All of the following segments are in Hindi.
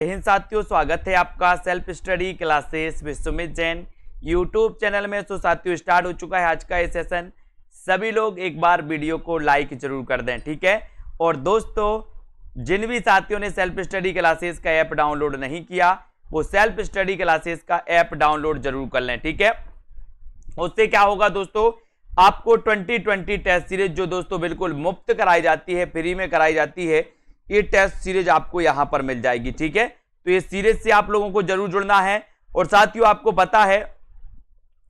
हिंद साथियों, स्वागत है आपका self study classes with Sumit Jain YouTube channel में। तो साथियों स्टार्ट हो चुका है आज का ये सेशन। सभी लोग एक बार वीडियो को लाइक जरूर कर दें, ठीक है। और दोस्तों जिन भी साथियों ने सेल्फ स्टडी क्लासेस का ऐप डाउनलोड नहीं किया वो सेल्फ स्टडी क्लासेस का ऐप डाउनलोड जरूर कर लें, ठीक है। उससे क्या होगा दोस्तों, आपको 2020 टेस्ट सीरीज जो दोस्तों बिल्कुल मुफ्त कराई जाती है, फ्री में कराई जाती है, ये टेस्ट सीरीज आपको यहां पर मिल जाएगी, ठीक है। तो ये सीरीज से आप लोगों को जरूर जुड़ना है। और साथियों आपको पता है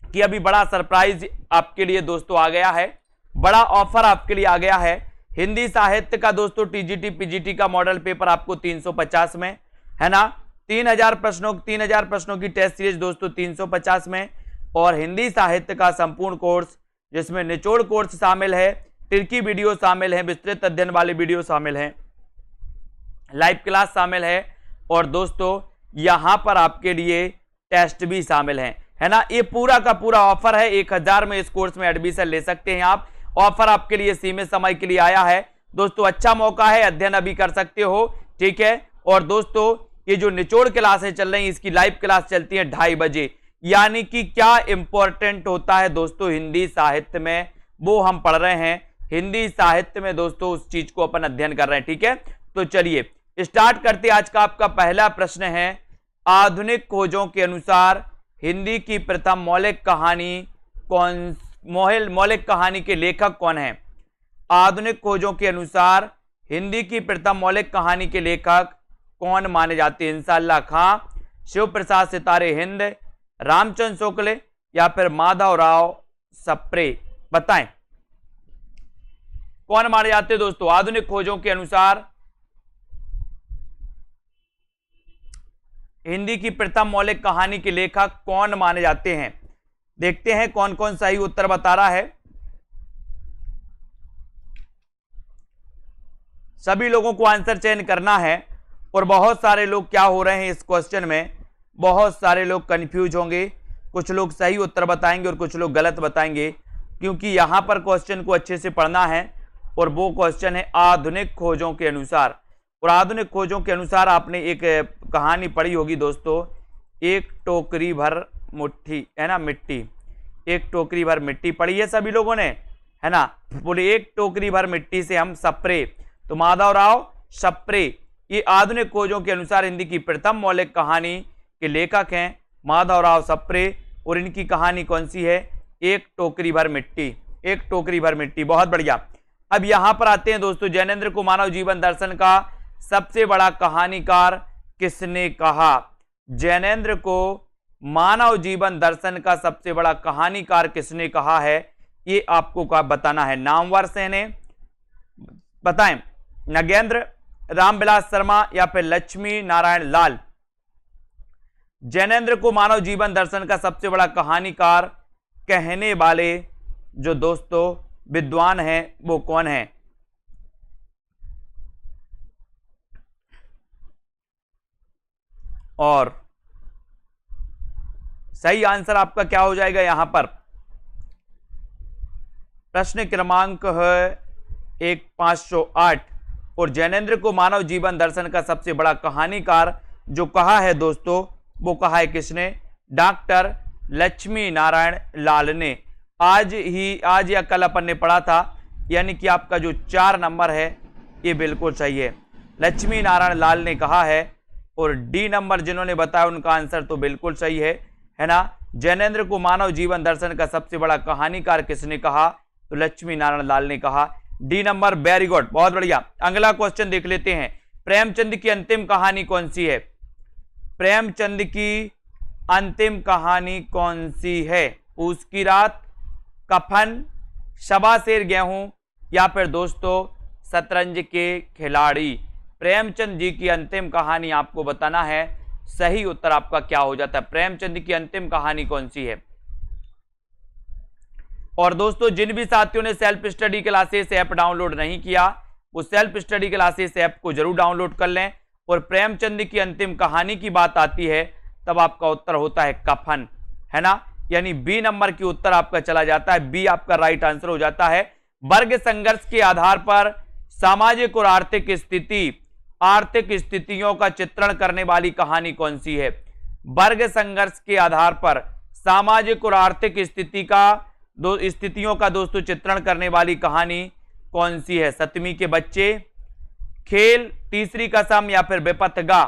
कि अभी बड़ा सरप्राइज आपके लिए दोस्तों आ गया है, बड़ा ऑफर आपके लिए आ गया है। हिंदी साहित्य का दोस्तों टीजीटी पीजीटी का मॉडल पेपर आपको 350 में, है ना। 3000 प्रश्नों की टेस्ट सीरीज दोस्तों 350 में। और हिंदी साहित्य का संपूर्ण कोर्स जिसमें निचोड़ कोर्स शामिल है, तिरकी वीडियो शामिल है, विस्तृत अध्ययन वाले वीडियो शामिल हैं, लाइव क्लास शामिल है और दोस्तों यहां पर आपके लिए टेस्ट भी शामिल हैं, है ना। ये पूरा का पूरा ऑफर है। 1000 में इस कोर्स में एडमिशन ले सकते हैं आप। ऑफर आपके लिए सीमित समय के लिए आया है दोस्तों। अच्छा मौका है, अध्ययन अभी कर सकते हो, ठीक है। और दोस्तों ये जो निचोड़ क्लासें चल रही हैं इसकी लाइव क्लास चलती है 2:30 बजे। यानी कि क्या इंपॉर्टेंट होता है दोस्तों हिंदी साहित्य में वो हम पढ़ रहे हैं। हिंदी साहित्य में दोस्तों उस चीज को अपन अध्ययन कर रहे हैं, ठीक है। तो चलिए स्टार्ट करते। आज का आपका पहला प्रश्न है, आधुनिक खोजों के अनुसार हिंदी की प्रथम मौलिक कहानी के लेखक कौन है। आधुनिक खोजों के अनुसार हिंदी की प्रथम मौलिक कहानी के लेखक कौन माने जाते हैं। इंशाअल्लाह खां, शिव प्रसाद सितारे हिंद, रामचंद्र शुक्ल या फिर माधवराव सप्रे। बताएं कौन माने जाते हैं दोस्तों। आधुनिक खोजों के अनुसार हिंदी की प्रथम मौलिक कहानी के लेखक कौन माने जाते हैं। देखते हैं कौन कौन सही उत्तर बता रहा है। सभी लोगों को आंसर चयन करना है। और बहुत सारे लोग क्या हो रहे हैं इस क्वेश्चन में, बहुत सारे लोग कंफ्यूज होंगे। कुछ लोग सही उत्तर बताएंगे और कुछ लोग गलत बताएंगे, क्योंकि यहां पर क्वेश्चन को अच्छे से पढ़ना है। और वो क्वेश्चन है आधुनिक खोजों के अनुसार। और आधुनिक खोजों के अनुसार आपने एक कहानी पढ़ी होगी दोस्तों, एक टोकरी भर मुट्ठी, है ना, मिट्टी। एक टोकरी भर मिट्टी पढ़ी है सभी लोगों ने, है ना। बोले एक टोकरी भर मिट्टी से हम सप्रे, तो माधवराव सप्रे ये आधुनिक खोजों के अनुसार हिंदी की प्रथम मौलिक कहानी के लेखक हैं माधवराव सप्रे। और इनकी कहानी कौन सी है, एक टोकरी भर मिट्टी। एक टोकरी भर मिट्टी, बहुत बढ़िया। अब यहां पर आते हैं दोस्तों, जैनेन्द्र को मानव जीवन दर्शन का सबसे बड़ा कहानीकार किसने कहा। जैनेन्द्र को मानव जीवन दर्शन का सबसे बड़ा कहानीकार किसने कहा है, ये आपको का बताना है। नामवर सेन है, बताएं, नगेंद्र, रामविलास शर्मा या फिर लक्ष्मी नारायण लाल। जैनेन्द्र को मानव जीवन दर्शन का सबसे बड़ा कहानीकार कहने वाले जो दोस्तों विद्वान हैं वो कौन है। और सही आंसर आपका क्या हो जाएगा यहां पर। प्रश्न क्रमांक है 1508। और जैनेन्द्र को मानव जीवन दर्शन का सबसे बड़ा कहानीकार जो कहा है दोस्तों वो कहा है किसने, डॉक्टर लक्ष्मी नारायण लाल ने। आज या कल अपन ने पढ़ा था, यानी कि आपका जो 4 नंबर है ये बिल्कुल सही है, लक्ष्मी नारायण लाल ने कहा है। और डी नंबर जिन्होंने बताया उनका आंसर तो बिल्कुल सही है ना। जैनेन्द्र को मानव जीवन दर्शन का सबसे बड़ा कहानीकार किसने कहा, तो लक्ष्मी नारायण लाल ने कहा। डी नंबर, वेरी गुड, बहुत बढ़िया। अगला क्वेश्चन देख लेते हैं, प्रेमचंद की अंतिम कहानी कौन सी है। प्रेमचंद की अंतिम कहानी कौन सी है। पूस की रात, कफन, शबाशेर गेहूं या फिर दोस्तों शतरंज के खिलाड़ी। प्रेमचंद जी की अंतिम कहानी आपको बताना है। सही उत्तर आपका क्या हो जाता है, प्रेमचंद की अंतिम कहानी कौन सी है। और दोस्तों जिन भी साथियों ने self study classes app download नहीं किया वो सेल्फ स्टडी क्लासेस ऐप को जरूर डाउनलोड कर लें। और प्रेमचंद की अंतिम कहानी की बात आती है तब आपका उत्तर होता है कफन, है ना। यानी बी नंबर की उत्तर आपका चला जाता है, बी आपका राइट आंसर हो जाता है। वर्ग संघर्ष के आधार पर सामाजिक और आर्थिक स्थिति आर्थिक स्थितियों का चित्रण करने वाली कहानी कौन सी है? वर्ग संघर्ष के आधार पर सामाजिक और आर्थिक स्थितियों का दोस्तों चित्रण करने वाली कहानी कौन सी है? 7वीं के बच्चे, खेल, तीसरी कसम या फिर बेपत्तगा।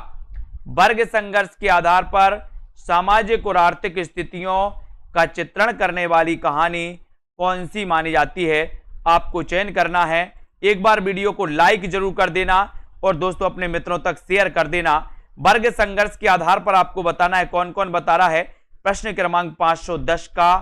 वर्ग संघर्ष के आधार पर सामाजिक और आर्थिक स्थितियों का चित्रण करने वाली कहानी कौन सी मानी जाती है? आपको चयन करना है। एक बार वीडियो को लाइक जरूर कर देना और दोस्तों अपने मित्रों तक शेयर कर देना। वर्ग संघर्ष के आधार पर आपको बताना है कौन कौन बता रहा है। प्रश्न क्रमांक 510 का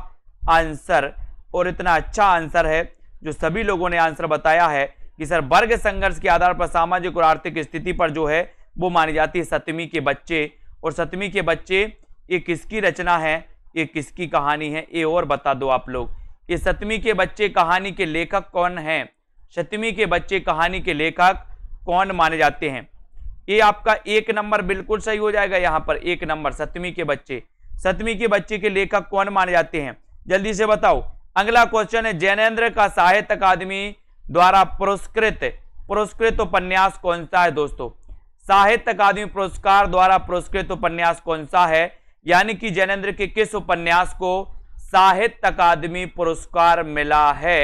आंसर, और इतना अच्छा आंसर है जो सभी लोगों ने आंसर बताया है कि सर वर्ग संघर्ष के आधार पर सामाजिक और आर्थिक स्थिति पर जो है वो मानी जाती है 7वीं के बच्चे। और 7वीं के बच्चे ये किसकी रचना है, ये किसकी कहानी है, ये और बता दो आप लोग। ये 7वीं के बच्चे कहानी के लेखक कौन हैं? 7वीं के बच्चे कहानी के लेखक कौन माने जाते हैं? ये आपका 1 नंबर बिल्कुल सही हो जाएगा। यहां पर 1 नंबर 7वीं के बच्चे। 7वीं के बच्चे के लेखक कौन माने जाते हैं? जल्दी से बताओ। अगला क्वेश्चन है, जैनेन्द्र का साहित्य अकादमी द्वारा पुरस्कृत उपन्यास कौन सा है? दोस्तों साहित्य अकादमी पुरस्कार द्वारा पुरस्कृत उपन्यास कौन सा है? यानी कि जैनेन्द्र के किस उपन्यास को साहित्य अकादमी पुरस्कार मिला है,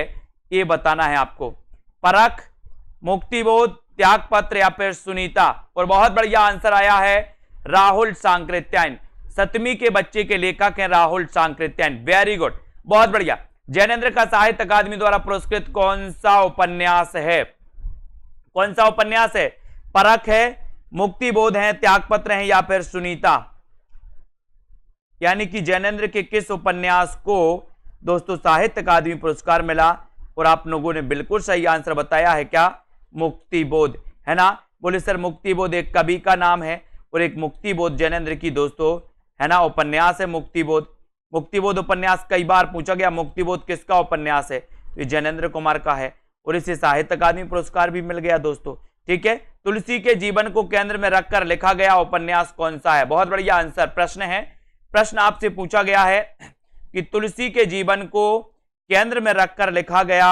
ये बताना है आपको। परख, मुक्तिबोध, त्यागपत्र या फिर सुनीता। और बहुत बढ़िया आंसर आया है राहुल सांकृत्यायन। 7वीं के बच्चे के लेखक हैं राहुल सांकृत्यायन। वेरी गुड, बहुत बढ़िया। जैनेन्द्र का साहित्य अकादमी द्वारा पुरस्कृत कौन सा उपन्यास है? कौन सा उपन्यास है? परख है, मुक्तिबोध है, त्यागपत्र है या फिर सुनीता। यानी कि जैनेन्द्र के किस उपन्यास को दोस्तों साहित्य अकादमी पुरस्कार मिला? और आप लोगों ने बिल्कुल सही आंसर बताया है, क्या? मुक्तिबोध, है ना। बोले सर मुक्तिबोध एक कवि का नाम है और एक मुक्तिबोध जैनेन्द्र की दोस्तों है ना उपन्यास है मुक्तिबोध। मुक्तिबोध उपन्यास कई बार पूछा गया, मुक्तिबोध किसका उपन्यास है? ये जैनेन्द्र कुमार का है और इसे साहित्य अकादमी पुरस्कार भी मिल गया दोस्तों। ठीक है, तुलसी के जीवन को केंद्र में रखकर लिखा गया उपन्यास कौन सा है? बहुत बढ़िया आंसर। प्रश्न है, प्रश्न आपसे पूछा गया है कि तुलसी के जीवन को केंद्र में रखकर लिखा गया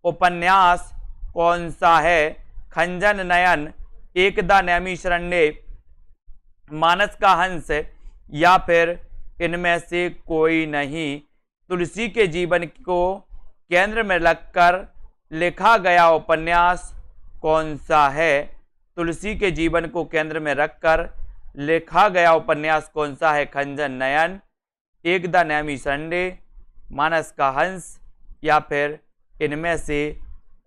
उपन्यास कौन सा है? खंजन नयन, एकदा नैमिषारण्य, मानस का हंस या फिर इनमें से कोई नहीं। तुलसी के जीवन को केंद्र में रखकर लिखा गया उपन्यास कौन सा है? तुलसी के जीवन को केंद्र में रखकर लिखा गया उपन्यास कौन सा है? खंजन नयन, एकदा नैमिषारण्य, मानस का हंस या फिर इनमें से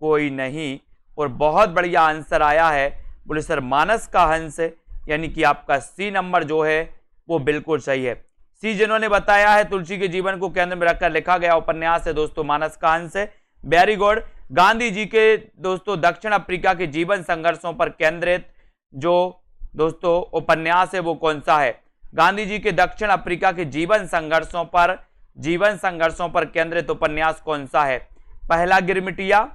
कोई नहीं। और बहुत बढ़िया आंसर आया है, बोले सर मानस का हंस, यानी कि आपका सी नंबर जो है वो बिल्कुल सही है। सी जिन्होंने बताया है तुलसी के जीवन को केंद्र में रखकर लिखा गया उपन्यास है दोस्तों मानस का हंस। Very good. गांधी जी के दोस्तों दक्षिण अफ्रीका के जीवन संघर्षों पर केंद्रित जो दोस्तों उपन्यास है वो कौन सा है? गांधी जी के दक्षिण अफ्रीका के जीवन संघर्षों पर केंद्रित उपन्यास कौन सा है? पहला गिरमिटिया,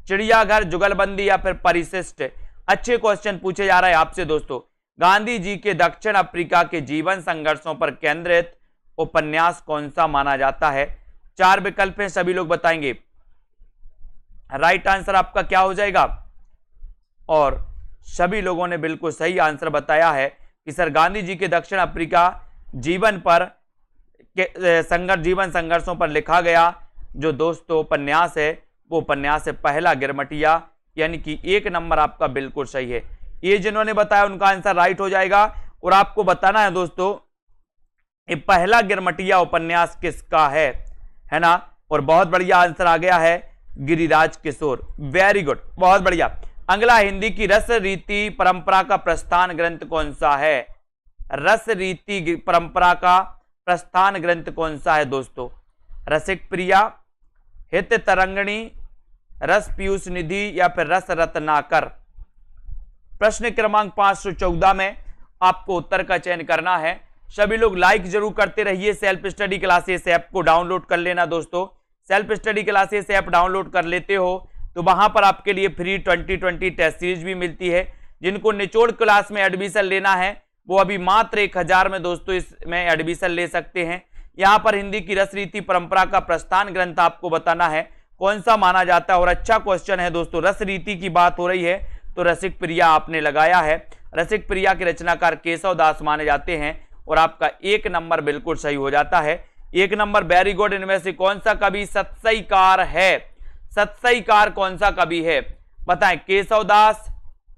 चिड़ियाघर, जुगलबंदी या फिर परिशिष्ट। अच्छे क्वेश्चन पूछे जा रहे हैं आपसे दोस्तों। गांधी जी के दक्षिण अफ्रीका के जीवन संघर्षों पर केंद्रित उपन्यास कौन सा माना जाता है? 4 विकल्प हैं, सभी लोग बताएंगे। राइट आंसर आपका क्या हो जाएगा? और सभी लोगों ने बिल्कुल सही आंसर बताया है कि सर गांधी जी के दक्षिण अफ्रीका जीवन संघर्षों पर लिखा गया जो दोस्तों उपन्यास है वो उपन्यास है पहला गिरमिटिया, यानी कि 1 नंबर आपका बिल्कुल सही है। ये जिन्होंने बताया उनका आंसर राइट हो जाएगा। और आपको बताना है दोस्तों ये पहला गिरमिटिया उपन्यास किसका है ना। और बहुत बढ़िया आंसर आ गया है गिरिराज किशोर। वेरी गुड, बहुत बढ़िया। अगला, हिंदी की रस रीति परंपरा का प्रस्थान ग्रंथ कौन सा है? रस रीति परंपरा का प्रस्थान ग्रंथ कौन सा है दोस्तों? रसिक प्रिया, हित तरंगिणी, रस पीयूष निधि या फिर रस रत्नाकर। प्रश्न क्रमांक 514 में आपको उत्तर का चयन करना है। सभी लोग लाइक जरूर करते रहिए। सेल्फ स्टडी क्लासेस ऐप को डाउनलोड कर लेना दोस्तों। Self study classes app download कर लेते हो तो वहां पर आपके लिए फ्री 2020 टेस्ट सीरीज भी मिलती है। जिनको निचोड़ क्लास में एडमिशन लेना है वो अभी मात्र 1000 में दोस्तों इसमें एडमिशन ले सकते हैं। यहाँ पर हिंदी की रस रीति परंपरा का प्रस्थान ग्रंथ आपको बताना है कौन सा माना जाता है। और अच्छा क्वेश्चन है दोस्तों, रस रीति की बात हो रही है तो रसिक प्रिया आपने लगाया है। रसिक प्रिया के रचनाकार केशव दास माने जाते हैं और आपका 1 नंबर बिल्कुल सही हो जाता है। 1 नंबर, वेरी गुड। इनमें से कौन सा कवि सत्सईकार है? सत्सईकार कौन सा कवि है बताएं? केशव दास,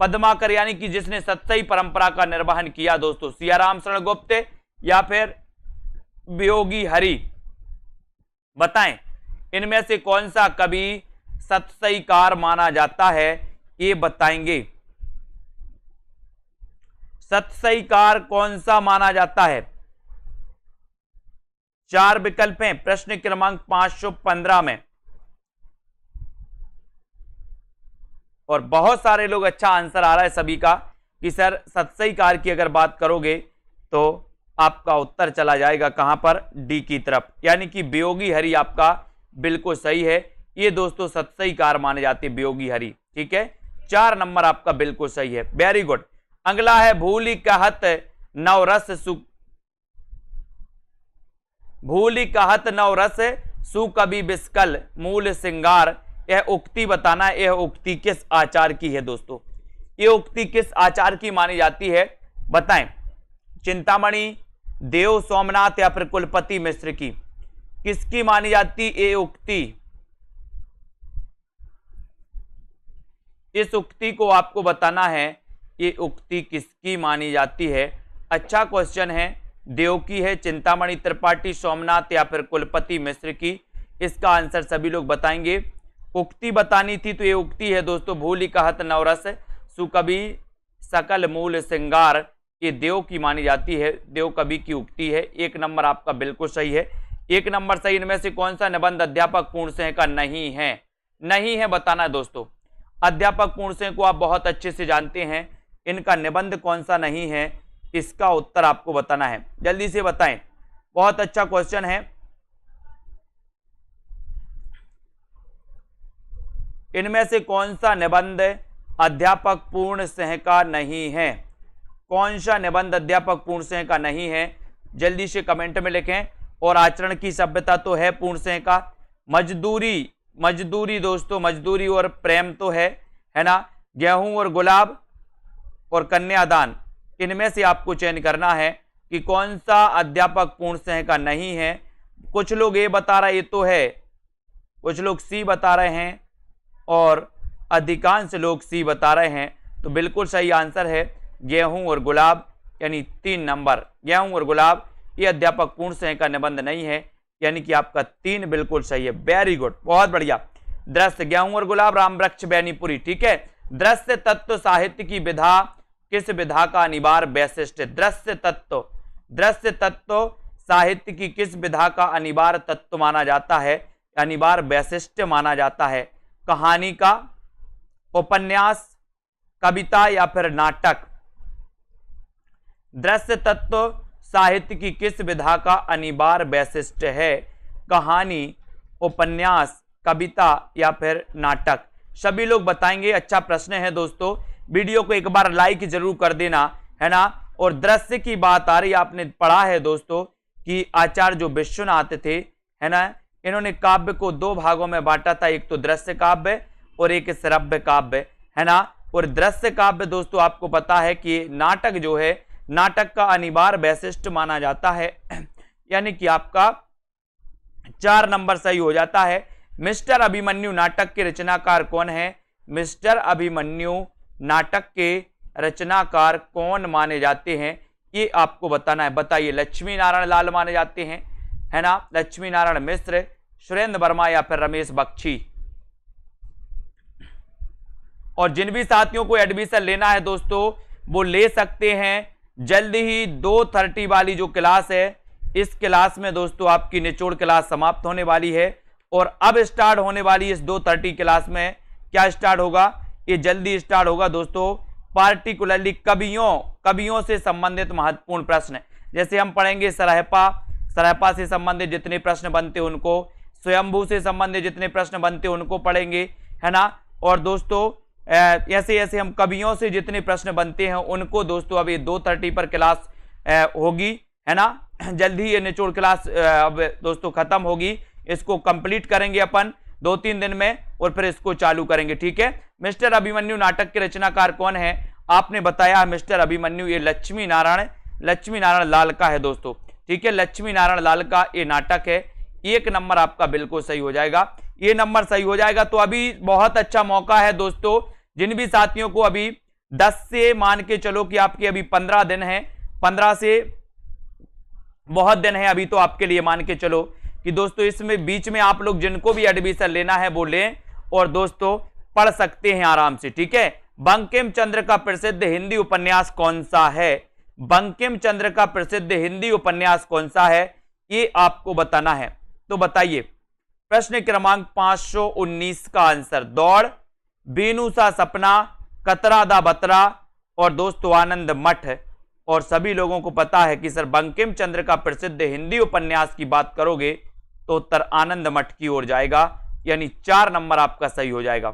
पद्माकर यानी कि जिसने सत्सई परंपरा का निर्वहन किया दोस्तों, सियाराम शरण गुप्त या फिर वियोगी हरि, बताएं इनमें से कौन सा कवि सत्सईकार माना जाता है, ये बताएंगे। सत्सईकार कौन सा माना जाता है? 4 विकल्प हैं प्रश्न क्रमांक 515 में, और बहुत सारे लोग अच्छा आंसर आ रहा है सभी का कि सर सत्सईकार की अगर बात करोगे तो आपका उत्तर चला जाएगा कहां पर? डी की तरफ, यानी कि वियोगी हरि आपका बिल्कुल सही है। ये दोस्तों सत्सईकार माने जाते हैं वियोगी हरि, ठीक है। 4 नंबर आपका बिल्कुल सही है, वेरी गुड। अगला है भूलि कहत नवरस भूलि कहत नवरस सुकवि बिस्कल मूल सिंगार। यह उक्ति बताना है, यह उक्ति किस आचार की है दोस्तों? यह उक्ति किस आचार की मानी जाती है बताएं? चिंतामणि, देव, सोमनाथ या फिर कुलपति मिश्र की? किसकी मानी जाती ये उक्ति? इस उक्ति को आपको बताना है, ये उक्ति किसकी मानी जाती है। अच्छा क्वेश्चन है। देव की है, चिंतामणि त्रिपाठी, सोमनाथ या फिर कुलपति मिश्र की? इसका आंसर सभी लोग बताएंगे। उक्ति बतानी थी तो ये उक्ति है दोस्तों, भूलि कहत नवरस सुकवि सकल मूल सिंगार। ये देव की मानी जाती है, देव कवि की उक्ति है। 1 नंबर आपका बिल्कुल सही है, 1 नंबर सही। इनमें से कौन सा निबंध अध्यापक पूर्णसिंह का नहीं है? नहीं है बताना है दोस्तों। अध्यापक पूर्णसिंह को आप बहुत अच्छे से जानते हैं, इनका निबंध कौन सा नहीं है, इसका उत्तर आपको बताना है। जल्दी से बताएं, बहुत अच्छा क्वेश्चन है। इनमें से कौन सा निबंध अध्यापक पूर्णसिंह का नहीं है? कौन सा निबंध अध्यापक पूर्णसिंह का नहीं है? जल्दी से कमेंट में लिखें। और आचरण की सभ्यता तो है पूर्णसिंह का। मजदूरी दोस्तों, मजदूरी और प्रेम तो है ना। गेहूं और गुलाब और कन्यादान, इनमें से आपको चयन करना है कि कौन सा अध्यापक पूर्णसिंह का नहीं है। कुछ लोग ए बता रहे ये तो है, कुछ लोग सी बता रहे हैं और अधिकांश लोग सी बता रहे हैं। तो बिल्कुल सही आंसर है गेहूं और गुलाब, यानी 3 नंबर। गेहूं और गुलाब ये अध्यापक पूर्णसिंह का निबंध नहीं है, यानी कि आपका 3 बिल्कुल सही है, वेरी गुड, बहुत बढ़िया। दृश्य, गेहूं और गुलाब, राम वृक्ष बैनीपुरी, ठीक है। दृश्य तत्व साहित्य की विधा किस विधा का अनिवार्य वैशिष्ट्य? दृश्य तत्व साहित्य की किस विधा का अनिवार्य तत्व माना जाता है, अनिवार्य वैशिष्ट्य माना जाता है? कहानी का, उपन्यास, कविता या फिर नाटक? दृश्य तत्व साहित्य की किस विधा का अनिवार्य वैशिष्ट्य है? कहानी, उपन्यास, कविता या फिर नाटक? सभी लोग बताएंगे। अच्छा प्रश्न है दोस्तों, वीडियो को एक बार लाइक जरूर कर देना, है ना। और दृश्य की बात आ रही, आपने पढ़ा है दोस्तों कि आचार्य विश्वनाथ थे, है ना, इन्होंने काव्य को 2 भागों में बांटा था, एक तो दृश्य काव्य और एक श्रव्य काव्य, है ना। और दृश्य काव्य दोस्तों आपको पता है कि नाटक जो है, नाटक का अनिवार्य वैशिष्ट्य माना जाता है, यानी कि आपका 4 नंबर सही हो जाता है। मिस्टर अभिमन्यु नाटक के रचनाकार कौन है? मिस्टर अभिमन्यु नाटक के रचनाकार कौन माने जाते हैं, ये आपको बताना है। बताइए, लक्ष्मी नारायण लाल माने जाते हैं, है ना, लक्ष्मी नारायण मिश्र, सुरेंद्र वर्मा या फिर रमेश बख्शी? और जिन भी साथियों को एडमिशन लेना है दोस्तों वो ले सकते हैं। जल्दी ही 2:30 वाली जो क्लास है, इस क्लास में दोस्तों आपकी निचोड़ क्लास समाप्त होने वाली है और अब स्टार्ट होने वाली इस 2:30 क्लास में क्या स्टार्ट होगा? ये जल्दी स्टार्ट होगा दोस्तों, पार्टिकुलरली कवियों से संबंधित महत्वपूर्ण प्रश्न। जैसे हम पढ़ेंगे सरहपा से संबंधित जितने प्रश्न बनते उनको, स्वयंभू से संबंधित जितने प्रश्न बनते उनको पढ़ेंगे, है ना। और दोस्तों ऐसे ऐसे हम कवियों से जितने प्रश्न बनते हैं उनको दोस्तों अभी 2:30 पर क्लास होगी, है ना। जल्दी ये निचोड़ क्लास अब दोस्तों खत्म होगी, इसको कंप्लीट करेंगे अपन। 2-3 दिन में, और फिर इसको चालू करेंगे। ठीक है, मिस्टर अभिमन्यु नाटक के रचनाकार कौन है? आपने बताया मिस्टर अभिमन्यु, ये लक्ष्मी नारायण लाल का है दोस्तों। ठीक है, लक्ष्मी नारायण लाल का ये नाटक है। 1 नंबर आपका बिल्कुल सही हो जाएगा, ये नंबर सही हो जाएगा। तो अभी बहुत अच्छा मौका है दोस्तों, जिन भी साथियों को अभी 10 से मान के चलो कि आपके अभी 15 दिन है, 15 से बहुत दिन है अभी, तो आपके लिए मान के चलो कि दोस्तों इसमें बीच में आप लोग जिनको भी एडमिशन लेना है वो लें, और दोस्तों पढ़ सकते हैं आराम से। ठीक है, बंकिम चंद्र का प्रसिद्ध हिंदी उपन्यास कौन सा है? बंकिम चंद्र का प्रसिद्ध हिंदी उपन्यास कौन सा है, ये आपको बताना है। तो बताइए, प्रश्न क्रमांक 519 का आंसर दौड़, बीनू सा सपना, कतरा दा बतरा और दोस्तों आनंद मठ। और सभी लोगों को पता है कि सर बंकिम चंद्र का प्रसिद्ध हिंदी उपन्यास की बात करोगे तो उत्तर आनंद मठ की ओर जाएगा, यानी 4 नंबर आपका सही हो जाएगा।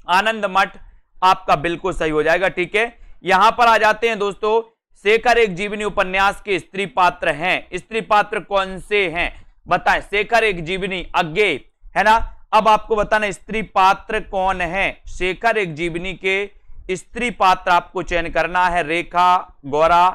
आनंद मठ आपका बिल्कुल सही हो जाएगा। ठीक है, यहां पर आ जाते हैं दोस्तों, शेखर एक जीवनी उपन्यास के स्त्री पात्र हैं। स्त्री पात्र कौन से हैं बताएं? शेखर एक जीवनी आगे है ना। अब आपको बताना स्त्री पात्र कौन है। शेखर एक जीवनी के स्त्री पात्र आपको चयन करना है। रेखा, गौरा,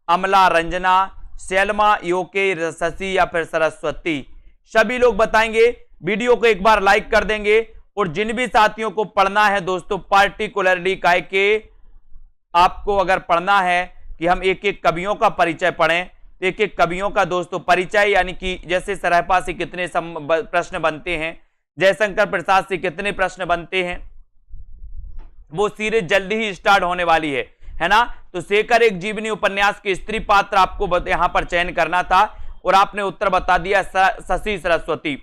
अमला, रंजना, सैलमा, योके, शशि या फिर सरस्वती। सभी लोग बताएंगे। वीडियो को एक बार लाइक कर देंगे, और जिन भी साथियों को पढ़ना है दोस्तों पार्टिकुलरली काय के आपको अगर पढ़ना है कि हम एक एक कवियों का परिचय पढ़ें, तो एक एक कवियों का दोस्तों परिचय, यानी कि जैसे सरहपा से कितने प्रश्न बनते हैं, जयशंकर प्रसाद से कितने प्रश्न बनते हैं, वो सीरीज जल्दी ही स्टार्ट होने वाली है ना। तो शेखर एक जीवनी उपन्यास के स्त्री पात्र आपको यहां पर चयन करना था, और आपने उत्तर बता दिया शशि सरस्वती,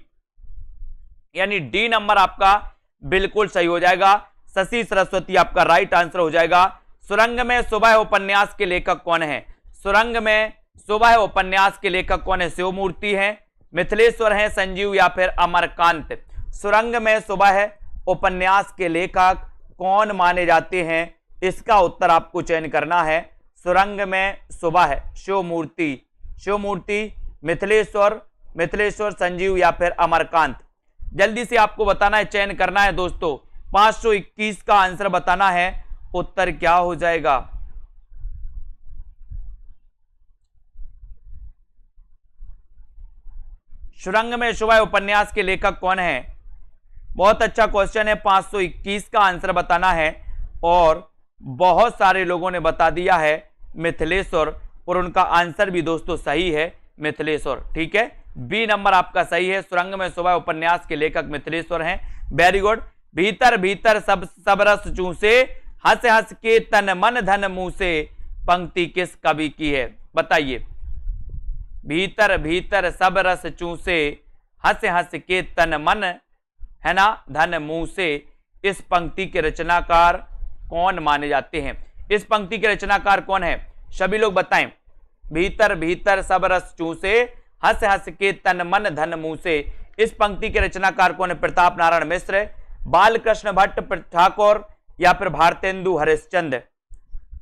यानी डी नंबर आपका बिल्कुल सही हो जाएगा। शशि सरस्वती आपका राइट आंसर हो जाएगा। सुरंग में सुबह उपन्यास के लेखक कौन है? सुरंग में सुबह उपन्यास के लेखक कौन है? शिवमूर्ति हैं, मिथिलेश्वर हैं, संजीव या फिर अमरकांत। सुरंग में सुबह उपन्यास के लेखक कौन माने जाते हैं, इसका उत्तर आपको चयन करना है। सुरंग में सुबह शिवमूर्ति, मिथिलेश्वर, संजीव या फिर अमरकांत। जल्दी से आपको बताना है, चयन करना है दोस्तों। 521 का आंसर बताना है, उत्तर क्या हो जाएगा? सुरंग में सुबह उपन्यास के लेखक कौन है? बहुत अच्छा क्वेश्चन है। 521 का आंसर बताना है, और बहुत सारे लोगों ने बता दिया है मिथिलेश्वर, और उनका आंसर भी दोस्तों सही है, मिथिलेश्वर। ठीक है, बी नंबर आपका सही है। सुरंग में सुबह उपन्यास के लेखक मिथिलेश्वर हैं। Very good. भीतर भीतर सब रस चूसे, हंस हंस के तन मन धन मुंह से, पंक्ति किस कवि की है? बताइए। भीतर भीतर सब रस चूसे, हंस हंस के तन मन है ना धन मुंह से, इस पंक्ति के रचनाकार कौन माने जाते हैं? इस पंक्ति के रचनाकार कौन है? सभी लोग बताएं। भीतर भीतर सब रस चूसे, हंस हंस के तन मन धन मुंह से, इस पंक्ति के रचनाकार कौन है? प्रताप नारायण मिश्र, बालकृष्ण भट्ट ठाकुर या फिर भारतेंदु हरिश्चंद्र।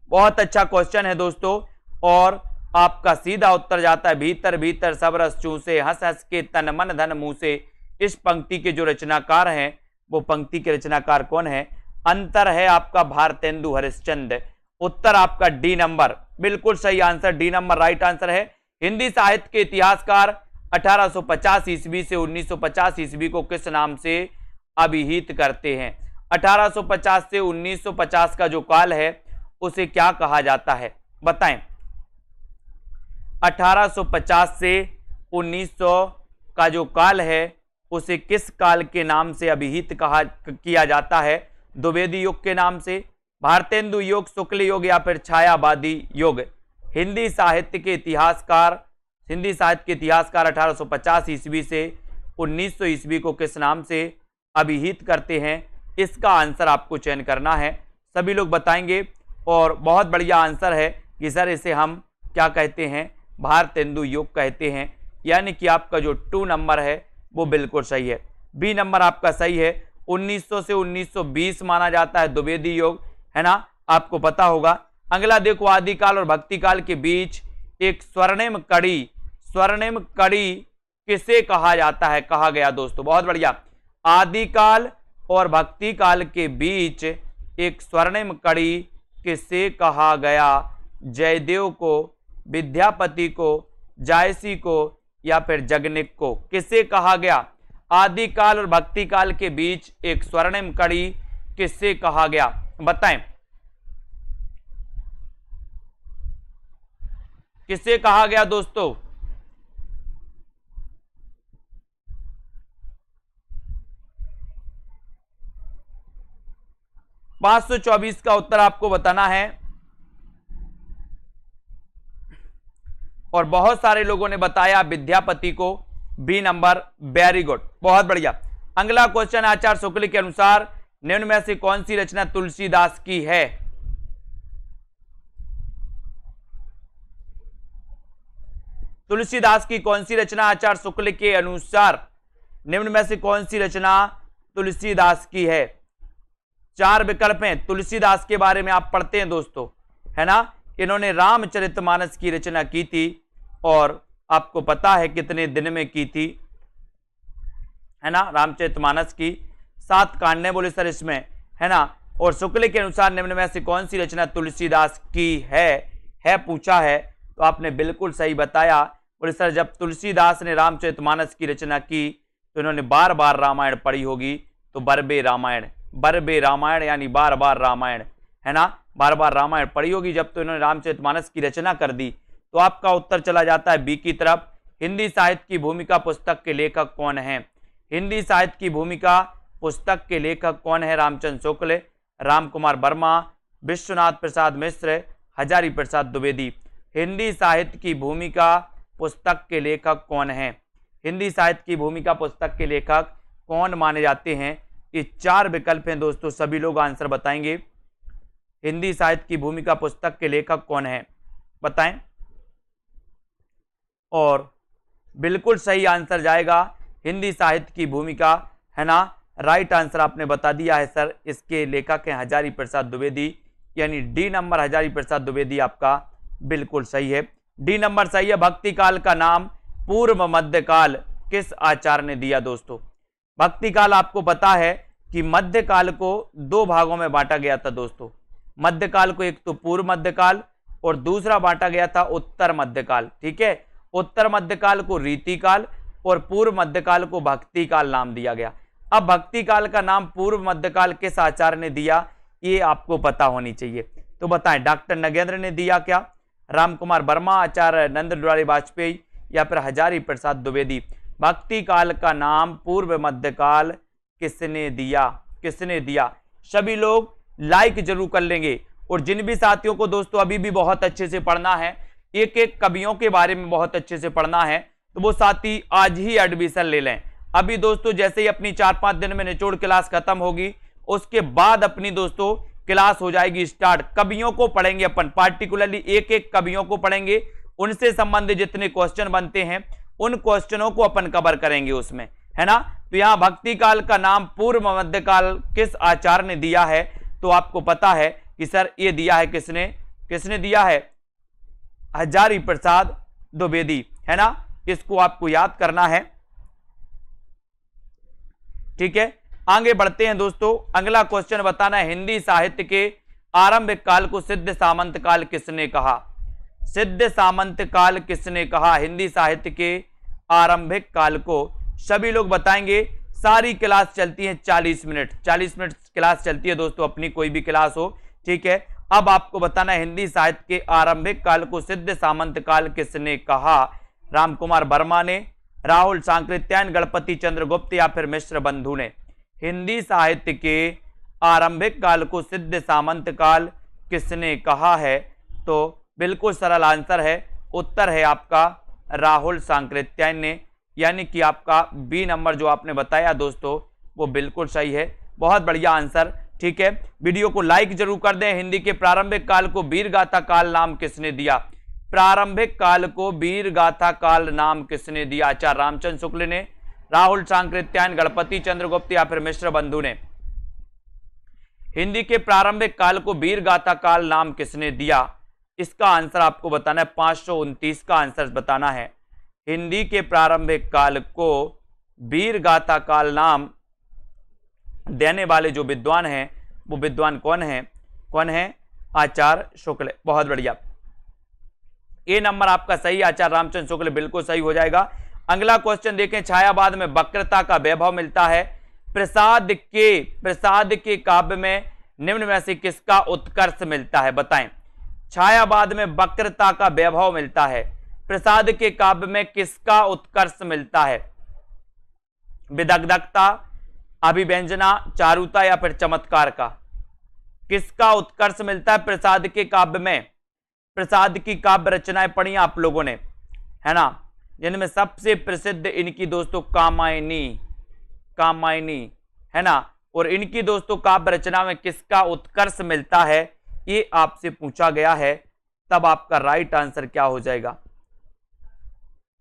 बहुत अच्छा क्वेश्चन है दोस्तों, और आपका सीधा उत्तर जाता है भीतर भीतर सब रस चूसे, हंस हंस के तन मन धन मुंह से। इस पंक्ति के जो रचनाकार हैं, वो पंक्ति के रचनाकार कौन है? अंतर है आपका भारतेंदु हरिश्चंद्र। उत्तर आपका डी नंबर बिल्कुल सही answer, D number right answer है। हिंदी साहित्य के इतिहासकार 1850 ईस्वी से 1950 ईस्वी को किस नाम से अभिहित करते हैं? 1850 से 1950 का जो काल है उसे क्या कहा जाता है? बताएं। 1850 से 1900 का जो काल है उसे किस काल के नाम से अभिहित किया जाता है? द्विवेदी युग के नाम से, भारतेंदु युग, शुक्ल युग या फिर छायावादी युग। हिंदी साहित्य के इतिहासकार 1850 ईस्वी से 1900 ईस्वी को किस नाम से अभिहित करते हैं? इसका आंसर आपको चयन करना है। सभी लोग बताएंगे, और बहुत बढ़िया आंसर है कि सर इसे हम क्या कहते हैं? भारतेंदु युग कहते हैं, यानी कि आपका जो 2 नंबर है वो बिल्कुल सही है। बी नंबर आपका सही है। 1900 से 1920 माना जाता है द्विवेदी युग, है ना, आपको पता होगा। अगला देखो, आदिकाल और भक्तिकाल के बीच एक स्वर्णिम कड़ी किसे कहा जाता है, कहा गया दोस्तों, बहुत बढ़िया। आदिकाल और भक्ति काल के बीच एक स्वर्णिम कड़ी किसे कहा गया? जयदेव को, विद्यापति को, जायसी को या फिर जगनिक को? किसे कहा गया? आदिकाल और भक्ति काल के बीच एक स्वर्णिम कड़ी किसे कहा गया? बताएं, किसे कहा गया दोस्तों? पांच 524 का उत्तर आपको बताना है और बहुत सारे लोगों ने बताया विद्यापति को, बी नंबर, वेरी गुड, बहुत बढ़िया। अगला क्वेश्चन, आचार्य शुक्ल के अनुसार निम्न में से कौन सी रचना तुलसीदास की है? तुलसीदास की कौन सी रचना आचार्य शुक्ल के अनुसार निम्न में से कौन सी रचना तुलसीदास की है? चार विकल्प हैं। तुलसीदास के बारे में आप पढ़ते हैं दोस्तों, है ना, इन्होंने रामचरितमानस की रचना की थी और आपको पता है कितने दिन में की थी, है ना, रामचरितमानस की 7 कांड बोले सर इसमें, है ना। और शुक्ल के अनुसार निम्न में से कौन सी रचना तुलसीदास की है पूछा है, तो आपने बिल्कुल सही बताया। बोले सर जब तुलसीदास ने रामचरितमानस की रचना की तो इन्होंने बार बार रामायण पढ़ी होगी, तो बरबे रामायण यानी बार बार रामायण, है ना, बार बार रामायण पढ़ी होगी जब तो इन्होंने रामचरितमानस की रचना कर दी। तो आपका उत्तर चला जाता है बी की तरफ। हिंदी साहित्य की भूमिका पुस्तक के लेखक कौन है? हिंदी साहित्य की भूमिका पुस्तक के लेखक कौन है? रामचंद्र शुक्ल, राम कुमार वर्मा, विश्वनाथ प्रसाद मिश्र, हजारी प्रसाद द्विवेदी। हिंदी साहित्य की भूमिका पुस्तक के लेखक कौन है? हिंदी साहित्य की भूमिका पुस्तक के लेखक कौन माने जाते हैं? ये 4 विकल्प हैं दोस्तों, सभी लोग आंसर बताएंगे। हिंदी साहित्य की भूमिका पुस्तक के लेखक कौन है, बताएं। और बिल्कुल सही आंसर जाएगा हिंदी साहित्य की भूमिका, है ना, राइट आंसर आपने बता दिया है सर। इसके लेखक हैं हजारी प्रसाद द्विवेदी, यानी डी नंबर हजारी प्रसाद द्विवेदी आपका बिल्कुल सही है। डी नंबर सही है। भक्ति काल का नाम पूर्व मध्यकाल किस आचार्य ने दिया दोस्तों? भक्ति काल आपको पता है कि मध्यकाल को 2 भागों में बांटा गया था दोस्तों। मध्यकाल को एक तो पूर्व मध्यकाल और दूसरा बांटा गया था उत्तर मध्यकाल, ठीक है। उत्तर मध्यकाल को रीतिकाल और पूर्व मध्यकाल को भक्ति काल नाम दिया गया। अब भक्ति काल का नाम पूर्व मध्यकाल किस आचार्य ने दिया, ये आपको पता होनी चाहिए, तो बताएं। डॉक्टर नगेंद्र ने दिया क्या, राम कुमार वर्मा, आचार्य नंद दुलारी वाजपेयी या फिर हजारी प्रसाद द्विवेदी? भक्ति काल का नाम पूर्व मध्यकाल किसने दिया? किसने दिया? सभी लोग लाइक जरूर कर लेंगे। और जिन भी साथियों को दोस्तों अभी भी बहुत अच्छे से पढ़ना है, एक एक कवियों के बारे में बहुत अच्छे से पढ़ना है, तो वो साथी आज ही एडमिशन ले लें। अभी दोस्तों जैसे ही अपनी 4-5 दिन में निचोड़ क्लास खत्म होगी, उसके बाद अपनी दोस्तों क्लास हो जाएगी स्टार्ट। कवियों को पढ़ेंगे अपन, पार्टिकुलरली एक एक कवियों को पढ़ेंगे, उनसे संबंधित जितने क्वेश्चन बनते हैं उन क्वेश्चनों को अपन कवर करेंगे उसमें, है ना। तो यहां भक्ति काल का नाम पूर्व मध्यकाल किस आचार्य ने दिया है, तो आपको पता है कि सर ये दिया है किसने? किसने दिया है? हजारी प्रसाद द्विवेदी, है ना। इसको आपको याद करना है, ठीक है। आगे बढ़ते हैं दोस्तों। अगला क्वेश्चन बताना है, हिंदी साहित्य के आरंभिक काल को सिद्ध सामंत काल किसने कहा? सिद्ध सामंत काल किसने कहा? हिंदी साहित्य के आरंभिक काल को सभी लोग बताएंगे। सारी क्लास चलती है 40 मिनट, 40 मिनट क्लास चलती है दोस्तों, अपनी कोई भी क्लास हो, ठीक है। अब आपको बताना है हिंदी साहित्य के आरंभिक काल को सिद्ध सामंत काल किसने कहा? राम कुमार वर्मा ने, राहुल सांकृत्यायन, गणपति चंद्र गुप्त या फिर मिश्र बंधु ने? हिंदी साहित्य के आरंभिक काल को सिद्ध सामंत काल किसने कहा है? तो बिल्कुल सरल आंसर है, उत्तर है आपका राहुल सांकृत्यायन ने, यानी कि आपका बी नंबर जो आपने बताया दोस्तों वो बिल्कुल सही है। बहुत बढ़िया आंसर, ठीक है। वीडियो को लाइक जरूर कर दें। हिंदी के प्रारंभिक काल को वीर गाथा काल नाम किसने दिया? प्रारंभिक काल को वीर गाथा काल नाम किसने दिया? आचार्य रामचंद्र शुक्ल ने, राहुल सांकृत्यायन, गणपति चंद्र गुप्त या फिर मिश्र बंधु ने? हिंदी के प्रारंभिक काल को वीर गाथा काल नाम किसने दिया? इसका आंसर आपको बताना है, 529 का आंसर बताना है। हिंदी के प्रारंभिक काल को वीर गाथा काल नाम देने वाले जो विद्वान हैं वो विद्वान कौन है? आचार्य शुक्ल। बहुत बढ़िया, ए नंबर आपका सही, आचार्य रामचंद्र शुक्ल बिल्कुल सही हो जाएगा। अगला क्वेश्चन देखें, छायावाद में वक्रता का वैभव मिलता है। प्रसाद के काव्य में निम्न में से किसका उत्कर्ष मिलता है? बताएं। छायावाद में वक्रता का वैभव मिलता है, प्रसाद के काव्य में किसका उत्कर्ष मिलता है? विदग्धता, अभिव्यंजना, चारुता या फिर चमत्कार का? किसका उत्कर्ष मिलता है प्रसाद के काव्य में? प्रसाद की काव्य रचनाएं पढ़ी आप लोगों ने, है ना, जिनमें सबसे प्रसिद्ध इनकी दोस्तों कामायनी है ना, और इनकी दोस्तों काव्य रचना में किसका उत्कर्ष मिलता है ये आपसे पूछा गया है। तब आपका राइट आंसर क्या हो जाएगा?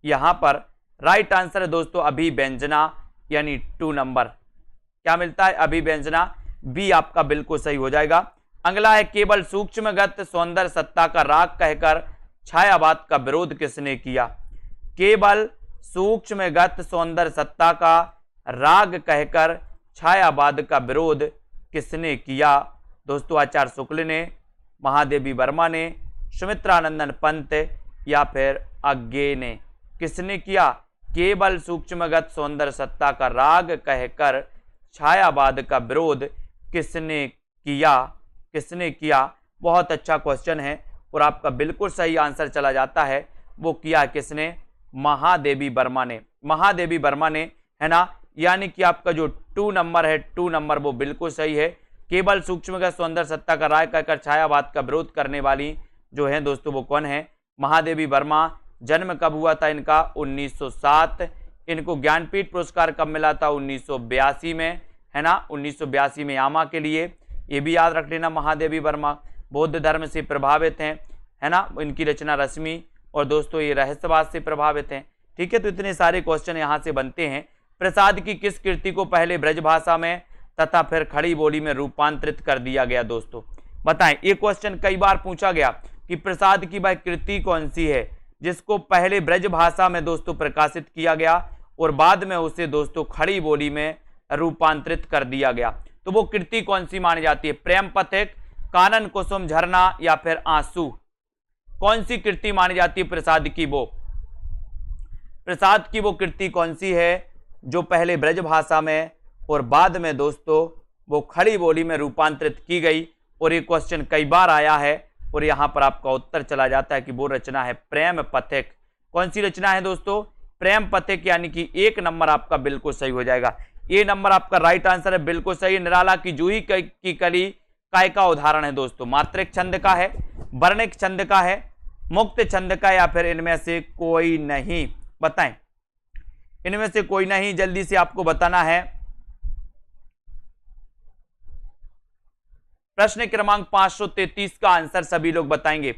यहां पर राइट आंसर है दोस्तों अभिव्यंजना, यानी 2 नंबर क्या मिलता है? अभिव्यंजना, बी आपका बिल्कुल सही हो जाएगा। अगला है, केवल सूक्ष्मगत सौंदर्य सत्ता का राग कहकर छायावाद का विरोध किसने किया? केवल सूक्ष्मगत सौंदर्य सत्ता का राग कहकर छायावाद का विरोध किसने किया? दोस्तों आचार्य शुक्ल ने, महादेवी वर्मा ने, सुमित्रानंदन पंत या फिर अज्ञे ने? किसने किया? केवल सूक्ष्मगत सौंदर्य सत्ता का राग कहकर छायावाद का विरोध किसने किया? बहुत अच्छा क्वेश्चन है और आपका बिल्कुल सही आंसर चला जाता है। वो किया किसने? महादेवी वर्मा ने, है ना, यानी कि आपका जो 2 नंबर है, 2 नंबर वो बिल्कुल सही है। केवल सूक्ष्मगत सौंदर्य सत्ता का राग कहकर छायावाद का विरोध करने वाली जो है दोस्तों वो कौन है? महादेवी वर्मा। जन्म कब हुआ था इनका? 1907। इनको ज्ञानपीठ पुरस्कार कब मिला था? 1982 में, है ना, 1982 में यामा के लिए। ये भी याद रख लेना, महादेवी वर्मा बौद्ध धर्म से प्रभावित हैं, है ना, इनकी रचना रश्मि, और दोस्तों ये रहस्यवाद से प्रभावित हैं। ठीक है, तो इतने सारे क्वेश्चन यहाँ से बनते हैं। प्रसाद की किस कृति को पहले ब्रज भाषा में तथा फिर खड़ी बोली में रूपांतरित कर दिया गया? दोस्तों बताएं, ये क्वेश्चन कई बार पूछा गया कि प्रसाद की वह कृति कौन सी है जिसको पहले ब्रज भाषा में दोस्तों प्रकाशित किया गया और बाद में उसे दोस्तों खड़ी बोली में रूपांतरित कर दिया गया? तो वो कृति कौन सी मानी जाती है? प्रेम पथिक, कानन कुसुम झरना या फिर आंसू? कौन सी कृति मानी जाती है प्रसाद की? प्रसाद की वो कृति कौन सी है जो पहले ब्रज भाषा में और बाद में दोस्तों वो खड़ी बोली में रूपांतरित की गई? और ये क्वेश्चन कई बार आया है और यहां पर आपका उत्तर चला जाता है कि वो रचना है प्रेम पथिक। कौन सी रचना है दोस्तों? प्रेम पथिक, यानी कि 1 नंबर आपका बिल्कुल सही हो जाएगा। ये नंबर आपका राइट आंसर है, बिल्कुल सही। निराला की जूही की कली काय का उदाहरण है दोस्तों? मात्रिक छंद का है, वर्णिक छंद का है, मुक्त छंद का, या फिर इनमें से कोई नहीं? बताएं, इनमें से कोई नहीं, जल्दी से आपको बताना है। प्रश्न क्रमांक 533 का आंसर सभी लोग बताएंगे।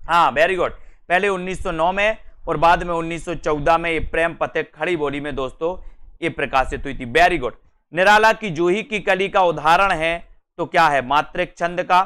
हाँ, वेरी गुड। पहले 1909 में और बाद में 1914 में ये प्रेम पथिक खड़ी बोली में दोस्तों ये प्रकाशित हुई थी। Very good. निराला की जूही की कली का उदाहरण है तो क्या है? मात्रिक छंद का,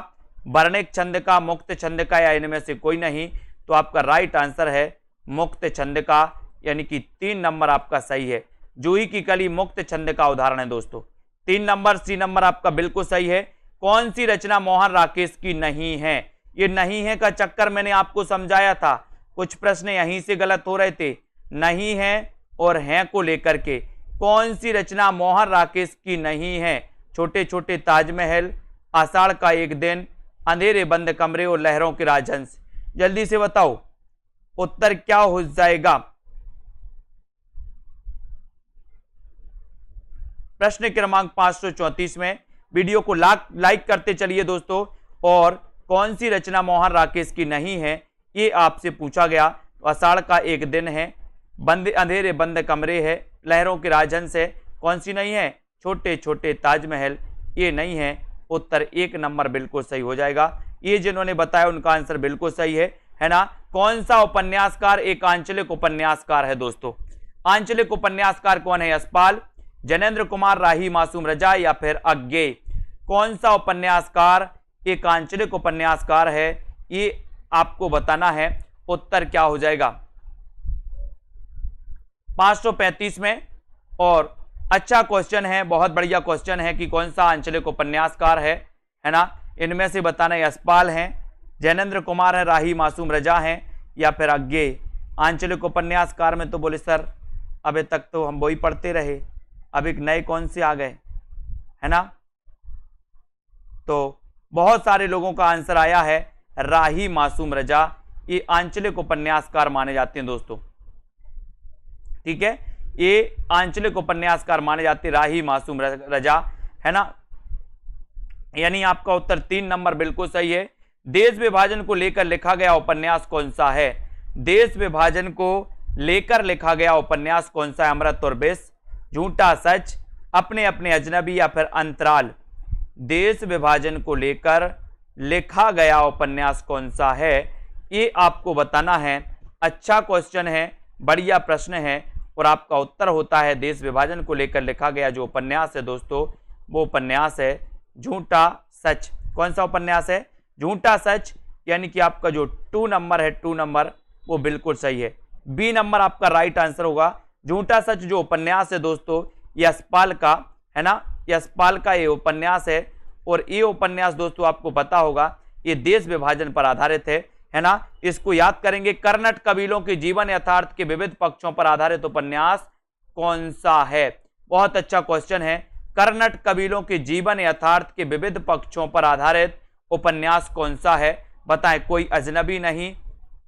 वर्णिक छंद का, मुक्त छंद का, या इनमें से कोई नहीं? तो आपका राइट आंसर है मुक्त छंद का, यानी कि 3 नंबर आपका सही है। जूही की कली मुक्त छंद का उदाहरण है दोस्तों। 3 नंबर, सी नंबर आपका बिल्कुल सही है। कौन सी रचना मोहन राकेश की नहीं है? ये नहीं है का चक्कर मैंने आपको समझाया था, कुछ प्रश्न यहीं से गलत हो रहे थे। नहीं है और हैं को लेकर के कौन सी रचना मोहन राकेश की नहीं है? छोटे छोटे ताजमहल, आषाढ़ का एक दिन, अंधेरे बंद कमरे और लहरों के राजहंस। जल्दी से बताओ उत्तर क्या हो जाएगा? प्रश्न क्रमांक 534 में वीडियो को लाइक करते चलिए दोस्तों। और कौन सी रचना मोहन राकेश की नहीं है ये आपसे पूछा गया। आषाढ़ का एक दिन है, अंधेरे बंद कमरे है, लहरों के राजहंस है। कौन सी नहीं है? छोटे छोटे ताजमहल, ये नहीं है। उत्तर 1 नंबर बिल्कुल सही हो जाएगा। ये जिन्होंने बताया उनका आंसर बिल्कुल सही है ना। कौन सा उपन्यासकार एक आंचलिक उपन्यासकार है दोस्तों? आंचलिक उपन्यासकार कौन है? यशपाल, जनेन्द्र कुमार, राही, मासूम रजा या फिर अज्ञे? कौन सा उपन्यासकार एक आंचलिक उपन्यासकार है ये आपको बताना है। उत्तर क्या हो जाएगा? 535 में। और अच्छा क्वेश्चन है, बहुत बढ़िया क्वेश्चन है कि कौन सा आंचलिक उपन्यासकार है ना। इनमें से बताना यशपाल हैं, जैनेन्द्र कुमार है, राही मासूम रजा हैं, या फिर अज्ञेय। आंचलिक उपन्यासकार में तो बोले सर अभी तक तो हम वही पढ़ते रहे, अब एक नए कौन से आ गए, है ना। तो बहुत सारे लोगों का आंसर आया है राही मासूम रजा, ये आंचलिक उपन्यासकार माने जाते हैं दोस्तों, ठीक है। ये आंचलिक उपन्यासकार माने जाते हैं राही मासूम रजा, है ना। यानी आपका उत्तर 3 नंबर बिल्कुल सही है। देश विभाजन को लेकर लिखा गया उपन्यास कौन सा है? देश विभाजन को लेकर लिखा गया उपन्यास कौन सा है? अमृत और विष, झूठा सच, अपने अपने अजनबी, या फिर अंतराल। देश विभाजन को लेकर लिखा गया उपन्यास कौन सा है, ये आपको बताना है। अच्छा क्वेश्चन है, बढ़िया प्रश्न है, और आपका उत्तर होता है देश विभाजन को लेकर लिखा गया जो उपन्यास है दोस्तों, वो उपन्यास है झूठा सच। कौन सा उपन्यास है? झूठा सच। यानी कि आपका जो 2 नंबर है, 2 नंबर वो बिल्कुल सही है। बी नंबर आपका राइट आंसर होगा। झूठा सच जो उपन्यास है दोस्तों, यशपाल का, है ना, यशपाल का ये उपन्यास है। और ये उपन्यास दोस्तों आपको पता होगा ये देश विभाजन पर आधारित है ना। इसको याद करेंगे। कर्नट कबीलों के जीवन यथार्थ के विविध पक्षों पर आधारित उपन्यास कौन सा है? बहुत अच्छा क्वेश्चन है। कर्नट कबीलों के जीवन यथार्थ के विविध पक्षों पर आधारित उपन्यास कौन सा है? बताएं। कोई अजनबी नहीं,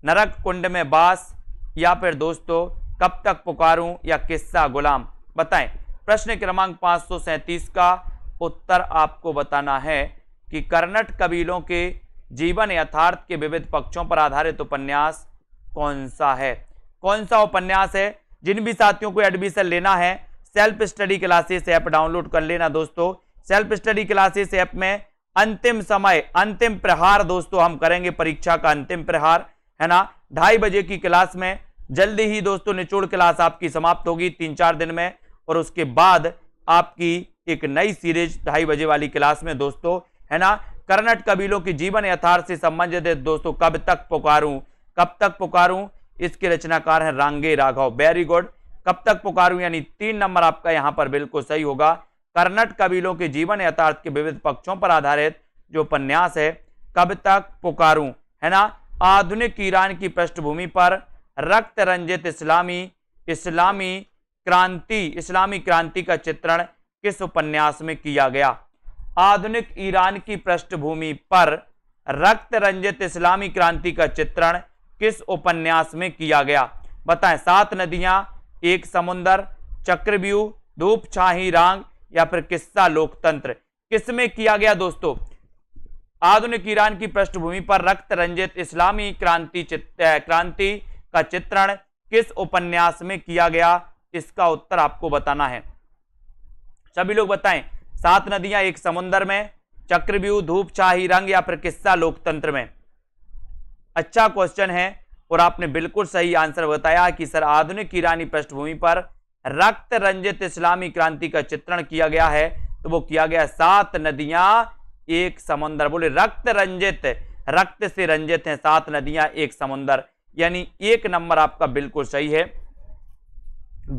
नरक कुंड में बास, या फिर दोस्तों कब तक पुकारूं, या किस्सा गुलाम। बताएं। प्रश्न क्रमांक 537 का उत्तर आपको बताना है कि कर्नट कबीलों के जीवन यथार्थ के विविध पक्षों पर आधारित उपन्यास कौन सा है? कौन सा उपन्यास है? जिन भी साथियों को एडमिशन लेना है self study classes app download कर लेना दोस्तों। सेल्फ स्टडी क्लासेस ऐप में अंतिम समय, अंतिम प्रहार दोस्तों हम करेंगे, परीक्षा का अंतिम प्रहार, है ना। 2:30 बजे की क्लास में जल्दी ही दोस्तों निचोड़ क्लास आपकी समाप्त होगी 3-4 दिन में, और उसके बाद आपकी एक नई सीरीज 2:30 बजे वाली क्लास में दोस्तों, है ना। कर्नट कबीलों के जीवन यथार्थ से संबंधित है दोस्तों कब तक पुकारूं। कब तक पुकारूं इसके रचनाकार हैं रांगे राघव। Very good. कब तक पुकारूं यानी 3 नंबर आपका यहां पर बिल्कुल सही होगा। कर्नट कबीलों के जीवन यथार्थ के विविध पक्षों पर आधारित जो उपन्यास है कब तक पुकारूं, है ना। आधुनिक ईरान की पृष्ठभूमि पर रक्त रंजित इस्लामी क्रांति का चित्रण किस उपन्यास में किया गया? आधुनिक ईरान की पृष्ठभूमि पर रक्त रंजित इस्लामी क्रांति का चित्रण किस उपन्यास में किया गया? बताएं। 7 नदियां, एक समुंदर, चक्रव्यूह, धूप छाही रांग, या फिर किस्सा लोकतंत्र। किसमें किया गया दोस्तों? आधुनिक ईरान की पृष्ठभूमि पर रक्त रंजित इस्लामी क्रांति का चित्रण किस उपन्यास में किया गया? इसका उत्तर आपको बताना है। सभी लोग बताएं। 7 नदियां, एक समुंदर में, चक्रव्यूह, धूप छाही रंग, या फिर किस्सा लोकतंत्र में। अच्छा क्वेश्चन है और आपने बिल्कुल सही आंसर बताया कि सर आधुनिक ईरानी पृष्ठभूमि पर रक्त रंजित इस्लामी क्रांति का चित्रण किया गया है, तो वो किया गया 7 नदियां एक समुंदर। बोले रक्त रंजित, रक्त से रंजित है 7 नदियां एक समुंदर, यानी 1 नंबर आपका बिल्कुल सही है।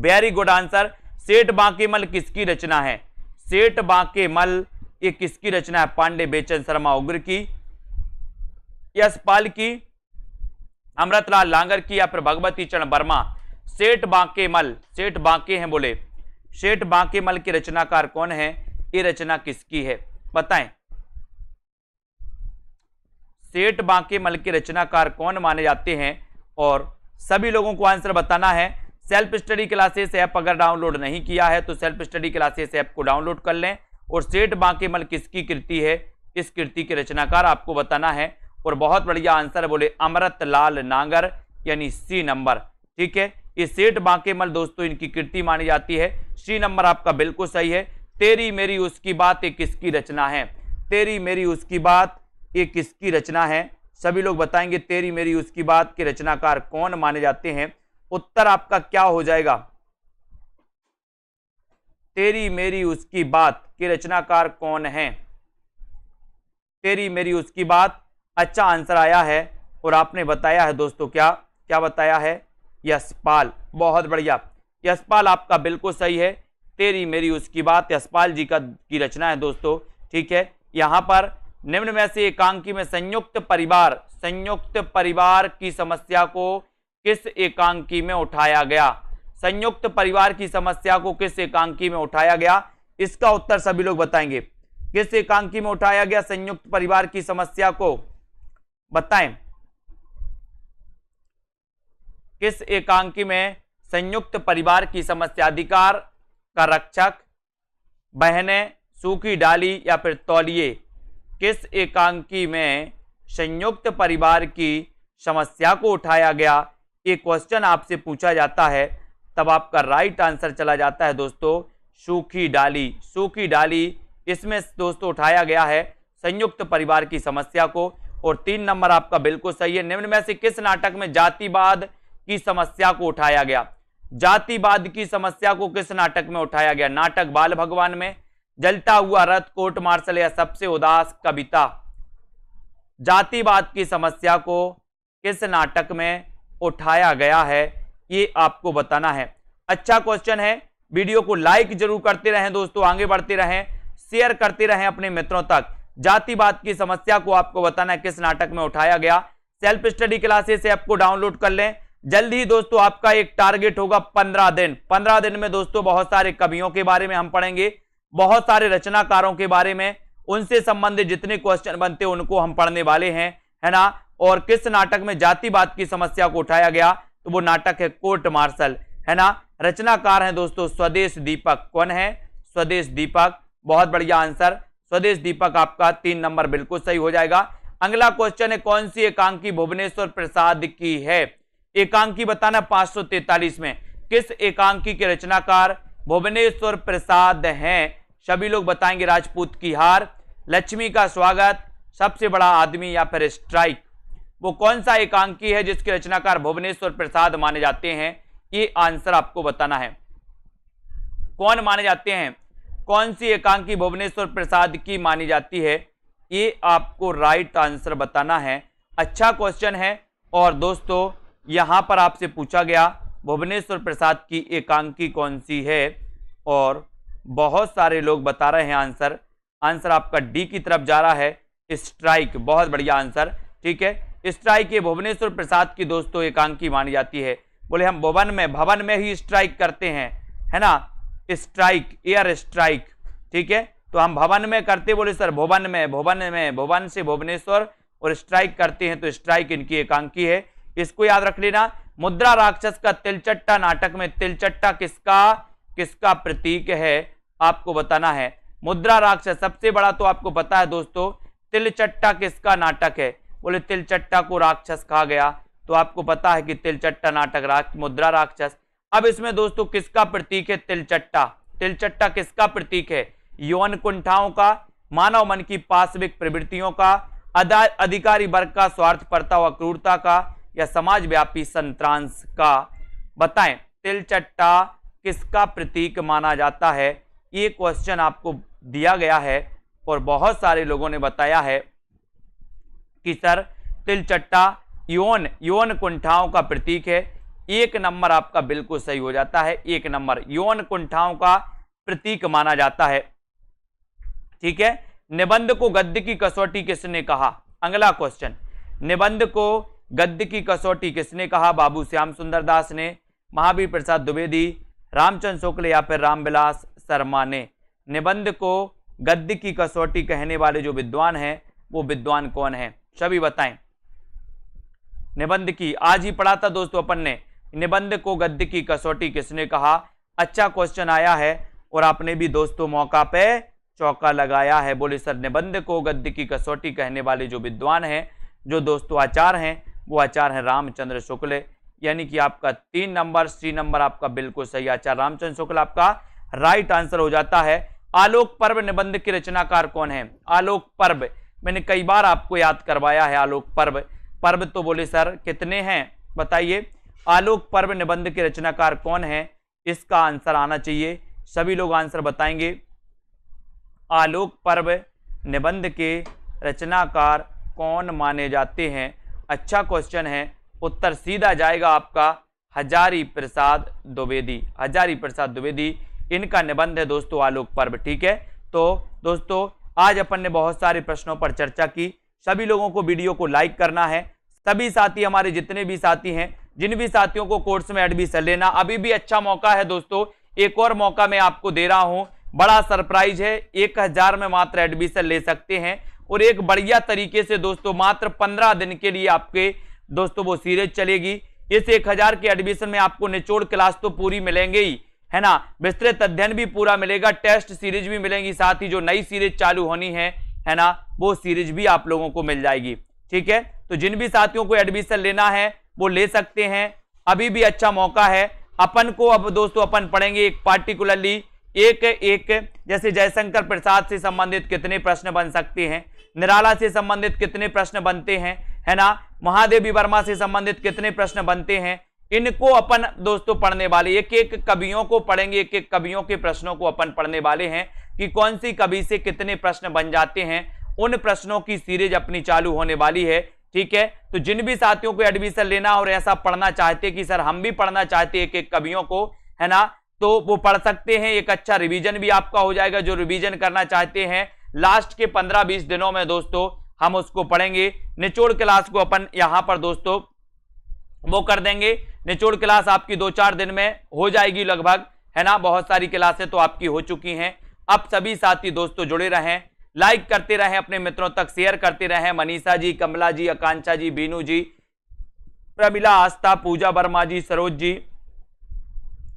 Very good answer. सेठ बांकेमल किसकी रचना है? सेठ बांकेमल ये किसकी रचना है? पांडे बेचन शर्मा उग्र की, यशपाल की, अमृतलाल लांगर की, या फिर भगवती चरण वर्मा। सेठ बांके हैं बोले। सेठ बांकेमल के रचनाकार कौन है? ये रचना किसकी है? बताएं। सेठ बांकेमल के रचनाकार कौन माने जाते हैं? और सभी लोगों को आंसर बताना है। सेल्फ स्टडी क्लासेस ऐप अगर डाउनलोड नहीं किया है तो सेल्फ स्टडी क्लासेस ऐप को डाउनलोड कर लें। और सेठ बांकेमल किसकी कृति है? इस कृति के रचनाकार आपको बताना है। और बहुत बढ़िया आंसर बोले अमृतलाल नांगर, यानी सी नंबर। ठीक है, ये सेठ बांकेमल दोस्तों इनकी कृति मानी जाती है। सी नंबर आपका बिल्कुल सही है। तेरी मेरी उसकी बात ये किसकी रचना है? तेरी मेरी उसकी बात ये किसकी रचना है? सभी लोग बताएंगे तेरी मेरी उसकी बात के रचनाकार कौन माने जाते हैं। उत्तर आपका क्या हो जाएगा? तेरी मेरी उसकी बात के रचनाकार कौन है? तेरी मेरी उसकी बात। अच्छा आंसर आया है और आपने बताया है दोस्तों क्या क्या बताया है? यशपाल। बहुत बढ़िया, यशपाल आपका बिल्कुल सही है। तेरी मेरी उसकी बात यशपाल जी की रचना है दोस्तों, ठीक है। यहां पर निम्न में से एकांकी में संयुक्त परिवार की समस्या को किस एकांकी में उठाया गया? संयुक्त परिवार की समस्या को किस एकांकी में उठाया गया? इसका उत्तर सभी लोग बताएंगे। किस एकांकी में उठाया गया संयुक्त परिवार की समस्या को? बताएं, किस एकांकी में संयुक्त परिवार की समस्या? अधिकार का रक्षक, बहनें, सूखी डाली या फिर तौलिए? किस एकांकी में संयुक्त परिवार की समस्या को उठाया गया? ये क्वेश्चन आपसे पूछा जाता है, तब आपका राइट आंसर चला जाता है दोस्तों सूखी डाली। सूखी डाली इसमें दोस्तों उठाया गया है संयुक्त परिवार की समस्या को। और 3 नंबर आपका बिल्कुल सही है। निम्न में से किस नाटक में जातिवाद की समस्या को उठाया गया? जातिवाद की समस्या को किस नाटक में उठाया गया? नाटक बाल भगवान में, जलता हुआ रथ, कोर्ट मार्शल या सबसे उदास कविता? जातिवाद की समस्या को किस नाटक में उठाया गया है, ये आपको बताना है। अच्छा क्वेश्चन है। वीडियो को लाइक जरूर करते रहें दोस्तों, आगे बढ़ते रहें, शेयर करते रहें अपने मित्रों तक। जातिवाद की समस्या को आपको बताना है किस नाटक में उठाया गया। सेल्फ स्टडी क्लासेस ऐप को डाउनलोड कर लें। जल्दी ही दोस्तों आपका एक टारगेट होगा 15 दिन। 15 दिन में दोस्तों बहुत सारे कवियों के बारे में हम पढ़ेंगे, बहुत सारे रचनाकारों के बारे में, उनसे संबंधित जितने क्वेश्चन बनते हैं उनको हम पढ़ने वाले हैं, है ना। और किस नाटक में जातिवाद की समस्या को उठाया गया? तो वो नाटक है कोर्ट मार्शल, है ना। रचनाकार हैं दोस्तों स्वदेश दीपक। कौन है? स्वदेश दीपक। बहुत बढ़िया आंसर, स्वदेश दीपक आपका 3 नंबर बिल्कुल सही हो जाएगा। अगला क्वेश्चन है कौन सी एकांकी भुवनेश्वर प्रसाद की है? एकांकी बताना 543 में किस एकांकी के रचनाकार भुवनेश्वर प्रसाद हैं? सभी लोग बताएंगे। राजपूत की हार, लक्ष्मी का स्वागत, सबसे बड़ा आदमी या फिर स्ट्राइक? वो कौन सा एकांकी है जिसके रचनाकार भुवनेश्वर प्रसाद माने जाते हैं? ये आंसर आपको बताना है। कौन माने जाते हैं? कौन सी एकांकी भुवनेश्वर प्रसाद की मानी जाती है? ये आपको राइट आंसर बताना है। अच्छा क्वेश्चन है। और दोस्तों यहां पर आपसे पूछा गया भुवनेश्वर प्रसाद की एकांकी कौन सी है, और बहुत सारे लोग बता रहे हैं आंसर। आंसर आपका डी की तरफ जा रहा है, स्ट्राइक। बहुत बढ़िया आंसर, ठीक है। स्ट्राइक ये भुवनेश्वर प्रसाद की दोस्तों एकांकी मानी जाती है। बोले हम भवन में ही स्ट्राइक करते हैं, है ना। स्ट्राइक, एयर स्ट्राइक, ठीक है। तो हम भवन में करते, बोले सर भुवन में, भुवन से भुवनेश्वर, और स्ट्राइक करते हैं तो स्ट्राइक इनकी एकांकी है। इसको याद रख लेना। मुद्रा राक्षस का तिलचट्टा नाटक में तिलचट्टा किसका प्रतीक है, आपको बताना है। मुद्रा राक्षस सबसे बड़ा तो आपको पता है दोस्तों, तिलचट्टा किसका नाटक है? बोले तिलचट्टा को राक्षस कहा गया, तो आपको पता है कि तिलचट्टा नाटक मुद्रा राक्षस। अब इसमें दोस्तों किसका प्रतीक है तिलचट्टा? तिलचट्टा किसका प्रतीक है? यौन कुंठाओं का, मानव मन की पाशविक प्रवृत्तियों का, अधिकारी वर्ग का स्वार्थपरता व क्रूरता का, या समाजव्यापी संत्रांश का? बताएं तिलचट्टा किसका प्रतीक माना जाता है? ये क्वेश्चन आपको दिया गया है और बहुत सारे लोगों ने बताया है कि सर तिलचट्टा यौन कुंठाओं का प्रतीक है। 1 नंबर आपका बिल्कुल सही हो जाता है। 1 नंबर यौन कुंठाओं का प्रतीक माना जाता है, ठीक है। निबंध को गद्य की कसौटी किसने कहा? अगला क्वेश्चन, निबंध को गद्य की कसौटी किसने कहा? बाबू श्याम सुंदर दास ने, महावीर प्रसाद द्विवेदी, रामचंद्र शुक्ल या फिर रामविलास शर्मा ने? निबंध को गद्य की कसौटी कहने वाले जो विद्वान हैं वो विद्वान कौन है? सभी बताएं। निबंध की आज ही पढ़ा था दोस्तों अपन ने, निबंध को गद्य की कसौटी किसने कहा? अच्छा क्वेश्चन आया है और आपने भी दोस्तों मौका पे चौका लगाया है। बोले सर निबंध को गद्य की कसौटी कहने वाले जो विद्वान हैं, जो दोस्तों आचार्य हैं, वो आचार्य हैं रामचंद्र शुक्ल। यानी कि आपका 3 नंबर सी नंबर आपका बिल्कुल सही, आचार्य रामचंद्र शुक्ल आपका राइट आंसर हो जाता है। आलोक पर्व निबंध के रचनाकार कौन है? आलोक पर्व मैंने कई बार आपको याद करवाया है। आलोक पर्व, पर्व तो बोले सर कितने हैं बताइए। आलोक पर्व निबंध के रचनाकार कौन है? इसका आंसर आना चाहिए। सभी लोग आंसर बताएंगे। आलोक पर्व निबंध के रचनाकार कौन माने जाते हैं? अच्छा क्वेश्चन है। उत्तर सीधा जाएगा आपका हजारी प्रसाद द्विवेदी, हजारी प्रसाद द्विवेदी, इनका निबंध है दोस्तों आलोक पर्व। ठीक है, तो दोस्तों आज अपन ने बहुत सारे प्रश्नों पर चर्चा की। सभी लोगों को वीडियो को लाइक करना है। सभी साथी, हमारे जितने भी साथी हैं, जिन भी साथियों को कोर्स में एडमिशन लेना, अभी भी अच्छा मौका है दोस्तों। एक और मौका मैं आपको दे रहा हूं, बड़ा सरप्राइज है। 1000 में मात्र एडमिशन ले सकते हैं और एक बढ़िया तरीके से दोस्तों मात्र 15 दिन के लिए आपके दोस्तों वो सीरीज चलेगी। इस 1000 के एडमिशन में आपको निचोड़ क्लास तो पूरी मिलेंगे ही, है ना, विस्तृत अध्ययन भी पूरा मिलेगा, टेस्ट सीरीज भी मिलेंगी, साथ ही जो नई सीरीज चालू होनी है ना, वो सीरीज भी आप लोगों को मिल जाएगी। ठीक है, तो जिन भी साथियों को एडमिशन लेना है वो ले सकते हैं, अभी भी अच्छा मौका है। अपन को अब दोस्तों अपन पढ़ेंगे एक पार्टिकुलरली एक जैसे जयशंकर प्रसाद से संबंधित कितने प्रश्न बन सकते हैं, निराला से संबंधित कितने प्रश्न बनते हैं, है ना, महादेवी वर्मा से संबंधित कितने प्रश्न बनते हैं, इनको अपन दोस्तों पढ़ने वाले, एक एक कवियों को पढ़ेंगे, एक एक कवियों के प्रश्नों को अपन पढ़ने वाले हैं कि कौन सी कवि से कितने प्रश्न बन जाते हैं। उन प्रश्नों की सीरीज अपनी चालू होने वाली है। ठीक है, तो जिन भी साथियों को एडमिशन लेना और ऐसा पढ़ना चाहते कि सर हम भी पढ़ना चाहते एक एक कवियों को, है ना, तो वो पढ़ सकते हैं। एक अच्छा रिवीजन भी आपका हो जाएगा। जो रिवीजन करना चाहते हैं लास्ट के 15-20 दिनों में दोस्तों हम उसको पढ़ेंगे। निचोड़ क्लास को अपन यहां पर दोस्तों वो कर देंगे। निचोड़ क्लास आपकी 2-4 दिन में हो जाएगी लगभग, है ना, बहुत सारी क्लासें तो आपकी हो चुकी हैं। अब सभी साथी दोस्तों जुड़े रहें, लाइक करते रहें, अपने मित्रों तक शेयर करते रहें। मनीषा जी, कमला जी, आकांक्षा जी, बीनू जी, प्रमिला, आस्था, पूजा वर्मा जी, सरोज जी,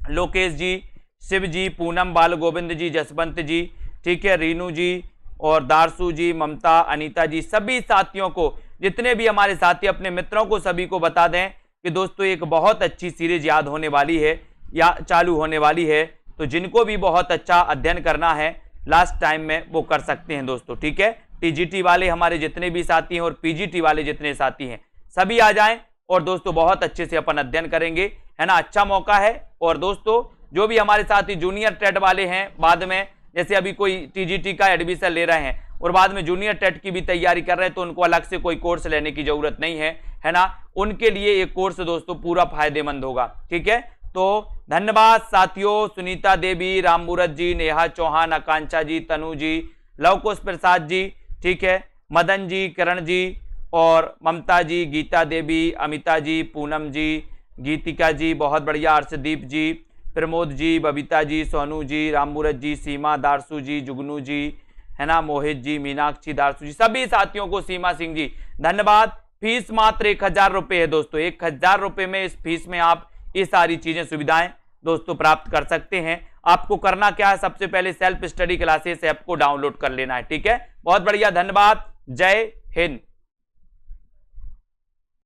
लोकेश जी, शिव जी, पूनम, बाल गोविंद जी, जसवंत जी, ठीक है, रीनू जी और दारसू जी, ममता, अनीता जी, सभी साथियों को, जितने भी हमारे साथी, अपने मित्रों को सभी को बता दें कि दोस्तों एक बहुत अच्छी सीरीज याद होने वाली है या चालू होने वाली है। तो जिनको भी बहुत अच्छा अध्ययन करना है लास्ट टाइम में वो कर सकते हैं दोस्तों। ठीक है, टीजीटी वाले हमारे जितने भी साथी हैं और पीजीटी वाले जितने साथी हैं सभी आ जाएं और दोस्तों बहुत अच्छे से अपन अध्ययन करेंगे, है ना, अच्छा मौका है। और दोस्तों जो भी हमारे साथी जूनियर टेट वाले हैं, बाद में जैसे अभी कोई टीजीटी का एडमिशन ले रहे हैं और बाद में जूनियर टेट की भी तैयारी कर रहे हैं, तो उनको अलग से कोई कोर्स लेने की जरूरत नहीं है ना, उनके लिए एक कोर्स दोस्तों पूरा फायदेमंद होगा। ठीक है, तो धन्यवाद साथियों। सुनीता देवी, राममूरत जी, नेहा चौहान, आकांक्षा जी, तनु जी, लवकुश प्रसाद जी, ठीक है, मदन जी, करण जी और ममता जी, गीता देवी, अमिता जी, पूनम जी, गीतिका जी, बहुत बढ़िया, अर्शदीप जी, प्रमोद जी, बबीता जी, सोनू जी, राममूरत जी, सीमा, दारसू जी, जुगनू जी, है ना, मोहित जी, मीनाक्षी, दारसू जी, सभी साथियों को, सीमा सिंह जी, धन्यवाद। फीस मात्र 1000 रुपये है दोस्तों। 1000 रुपये में इस फीस में आप ये सारी चीजें सुविधाएं दोस्तों प्राप्त कर सकते हैं। आपको करना क्या है, सबसे पहले सेल्फ स्टडी क्लासेस ऐप को डाउनलोड कर लेना है। ठीक है, बहुत बढ़िया, धन्यवाद, जय हिंद।